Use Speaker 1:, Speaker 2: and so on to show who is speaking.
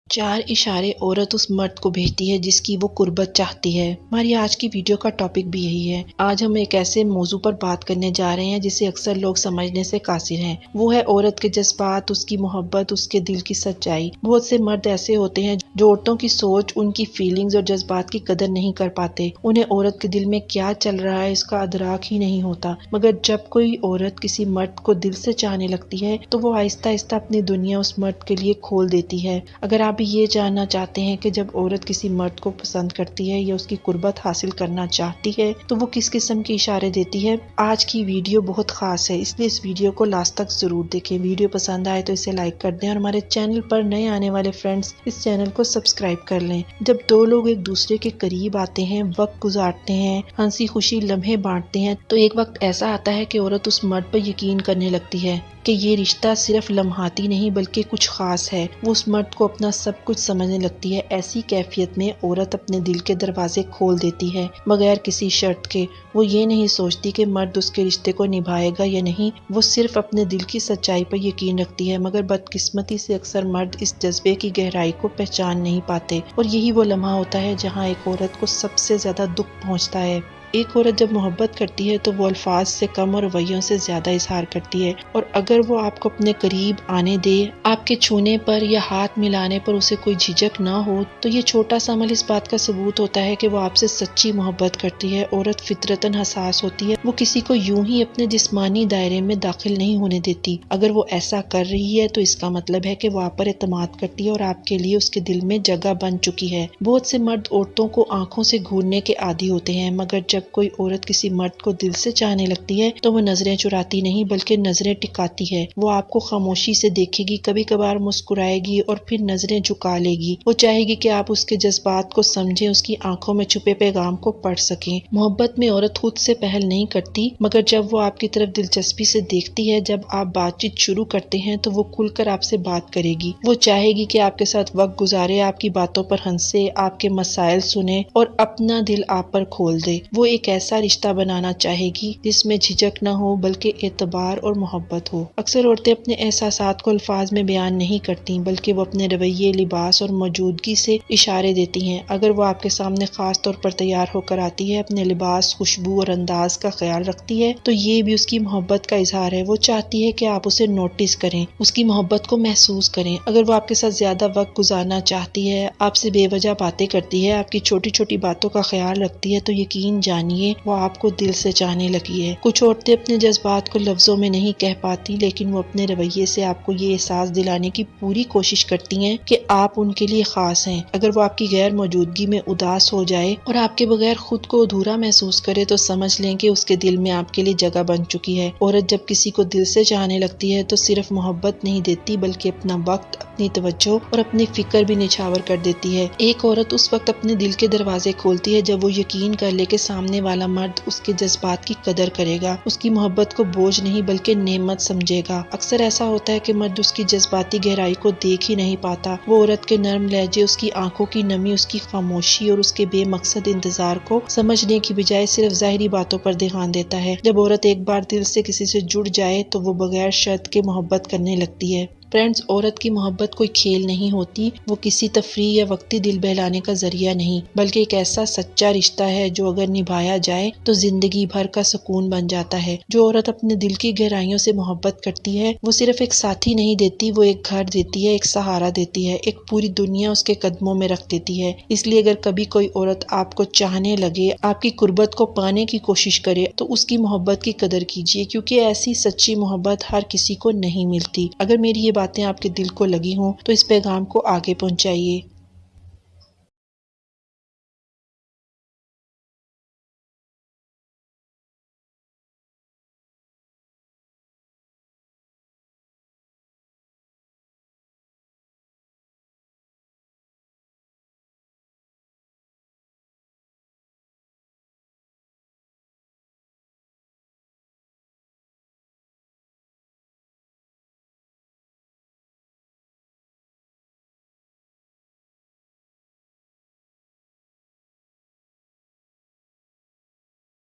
Speaker 1: 4 اشارے عورت اس مرد کو بھیجتی ہے جس کی وہ قربت چاہتی ہے۔ ہماری آج کی ویڈیو کا ٹاپک بھی یہی ہے۔ آج ہم ایک ایسے موضوع پر بات کرنے جا رہے ہیں جسے اکثر لوگ سمجھنے سے قاصر ہیں۔ وہ ہے عورت کے جذبات، اس کی محبت، اس کے دل کی سچائی۔ بہت سے مرد ایسے ہوتے ہیں جو عورتوں کی سوچ، ان کی فیلنگز اور جذبات کی قدر نہیں کر پاتے۔ انہیں عورت کے دل میں کیا چل رہا ہے اس کا ادراک ہی نہیں ہوتا، مگر جب کوئی عورت کسی مرد کو دل سے چاہنے لگتی ہے تو وہ آہستہ آہستہ اپنی دنیا اس مرد کے لیے کھول دیتی ہے۔ اگر آپ بھی یہ جاننا چاہتے ہیں کہ جب عورت کسی مرد کو پسند کرتی ہے یا اس کی قربت حاصل کرنا چاہتی ہے تو وہ کس قسم کے اشارے دیتی ہے، آج کی ویڈیو بہت خاص ہے، اس لیے اس ویڈیو کو لاسٹ تک ضرور دیکھیں۔ ویڈیو پسند آئے تو اسے لائک کر دیں اور ہمارے چینل پر نئے آنے والے فرینڈز اس چینل کو سبسکرائب کر لیں۔ جب دو لوگ ایک دوسرے کے قریب آتے ہیں، وقت گزارتے ہیں، ہنسی خوشی لمحے بانٹتے ہیں، تو ایک وقت ایسا آتا ہے کہ عورت اس مرد پر یقین کرنے لگتی ہے کہ یہ رشتہ صرف لمحاتی نہیں بلکہ کچھ خاص ہے۔ وہ اس مرد کو اپنا سب کچھ سمجھنے لگتی ہے۔ ایسی کیفیت میں عورت اپنے دل کے دروازے کھول دیتی ہے بغیر کسی شرط کے۔ وہ یہ نہیں سوچتی کہ مرد اس کے رشتے کو نبھائے گا یا نہیں، وہ صرف اپنے دل کی سچائی پر یقین رکھتی ہے، مگر بدقسمتی سے اکثر مرد اس جذبے کی گہرائی کو پہچان نہیں پاتے، اور یہی وہ لمحہ ہوتا ہے جہاں ایک عورت کو سب سے زیادہ دکھ پہنچتا ہے۔ ایک عورت جب محبت کرتی ہے تو وہ الفاظ سے کم اور رویوں سے زیادہ اظہار کرتی ہے، اور اگر وہ آپ کو اپنے قریب آنے دے، آپ کے چھونے پر یا ہاتھ ملانے پر اسے کوئی جھجک نہ ہو، تو یہ چھوٹا سا عمل اس بات کا ثبوت ہوتا ہے کہ وہ آپ سے سچی محبت کرتی ہے۔ عورت فطرتاً حساس ہوتی ہے، وہ کسی کو یوں ہی اپنے جسمانی دائرے میں داخل نہیں ہونے دیتی۔ اگر وہ ایسا کر رہی ہے تو اس کا مطلب ہے کہ وہ آپ پر اعتماد کرتی ہے اور آپ کے لیے اس کے دل میں جگہ بن چکی ہے۔ بہت سے مرد عورتوں کو آنکھوں سے گھورنے کے عادی ہوتے ہیں، مگر جب کوئی عورت کسی مرد کو دل سے چاہنے لگتی ہے تو وہ نظریں چراتی نہیں بلکہ نظریں ٹکاتی ہے۔ وہ آپ کو خاموشی سے دیکھے گی، کبھی کبھار مسکرائے گی اور پھر نظریں جھکا لے گی۔ وہ چاہے گی کہ آپ اس کے جذبات کو سمجھیں، اس کی آنکھوں میں چھپے پیغام کو پڑھ سکیں۔ محبت میں عورت خود سے پہل نہیں کرتی، مگر جب وہ آپ کی طرف دلچسپی سے دیکھتی ہے، جب آپ بات چیت شروع کرتے ہیں تو وہ کھل کر آپ سے بات کرے گی۔ وہ چاہے گی کہ آپ کے ساتھ وقت گزارے، آپ کی باتوں پر ہنسے، آپ کے مسائل سنے اور اپنا دل آپ پر کھول دے۔ وہ ایک ایسا رشتہ بنانا چاہے گی جس میں جھجک نہ ہو بلکہ اعتبار اور محبت ہو۔ اکثر عورتیں اپنے احساسات کو الفاظ میں بیان نہیں کرتی بلکہ وہ اپنے رویے، لباس اور موجودگی سے اشارے دیتی ہیں۔ اگر وہ آپ کے سامنے خاص طور پر تیار ہو کر آتی ہے، اپنے لباس، خوشبو اور انداز کا خیال رکھتی ہے، تو یہ بھی اس کی محبت کا اظہار ہے۔ وہ چاہتی ہے کہ آپ اسے نوٹس کریں، اس کی محبت کو محسوس کریں۔ اگر وہ آپ کے ساتھ زیادہ وقت گزارنا چاہتی ہے، آپ سے بے وجہ باتیں کرتی ہے، آپ کی چھوٹی چھوٹی باتوں کا خیال رکھتی ہے، تو یقین جانیے وہ آپ کو دل سے چاہنے لگی ہے۔ کچھ عورتیں اپنے جذبات کو لفظوں میں نہیں کہہ پاتی، لیکن وہ اپنے رویے سے آپ کو یہ احساس دلانے کی پوری کوشش کرتی ہیں کہ آپ ان کے لیے خاص ہیں۔ اگر وہ آپ کی غیر موجودگی میں اداس ہو جائے اور آپ کے بغیر خود کو ادھورا محسوس کرے تو سمجھ لیں کہ اس کے دل میں آپ کے لیے جگہ بن چکی ہے۔ عورت جب کسی کو دل سے چاہنے لگتی ہے تو صرف محبت نہیں دیتی بلکہ اپنا وقت، اپنی توجہ اور اپنی فکر بھی نچھاور کر دیتی ہے۔ ایک عورت اس وقت اپنے دل کے دروازے کھولتی ہے جب وہ یقین کر لے کہ سامنے والا مرد اس کے جذبات کی قدر کرے گا، اس کی محبت کو بوجھ نہیں بلکہ نعمت سمجھے گا۔ اکثر ایسا ہوتا ہے کہ مرد اس کی جذباتی گہرائی کو دیکھ ہی نہیں پاتا۔ وہ عورت کے نرم لہجے، اس کی آنکھوں کی نمی، اس کی خاموشی اور اس کے بے مقصد انتظار کو سمجھنے کی بجائے صرف ظاہری باتوں پر دھیان دیتا ہے۔ جب عورت ایک بار دل سے کسی سے جڑ جائے تو وہ بغیر شرط کے محبت کرنے لگتی ہے۔ فرینڈز، عورت کی محبت کوئی کھیل نہیں ہوتی، وہ کسی تفریح یا وقتی دل بہلانے کا ذریعہ نہیں بلکہ ایک ایسا سچا رشتہ ہے جو اگر نبھایا جائے تو زندگی بھر کا سکون بن جاتا ہے۔ جو عورت اپنے دل کی گہرائیوں سے محبت کرتی ہے وہ صرف ایک ساتھی نہیں دیتی، وہ ایک گھر دیتی ہے، ایک سہارا دیتی ہے، ایک پوری دنیا اس کے قدموں میں رکھ دیتی ہے۔ اس لیے اگر کبھی کوئی عورت آپ کو چاہنے لگے، آپ کی قربت کو پانے کی کوشش کرے تو اس کی محبت کی قدر کیجیے، کیونکہ ایسی سچی محبت ہر کسی کو نہیں ملتی۔ اگر میری یہ باتیں آپ کے دل کو لگی ہوں تو اس پیغام کو آگے پہنچائیے۔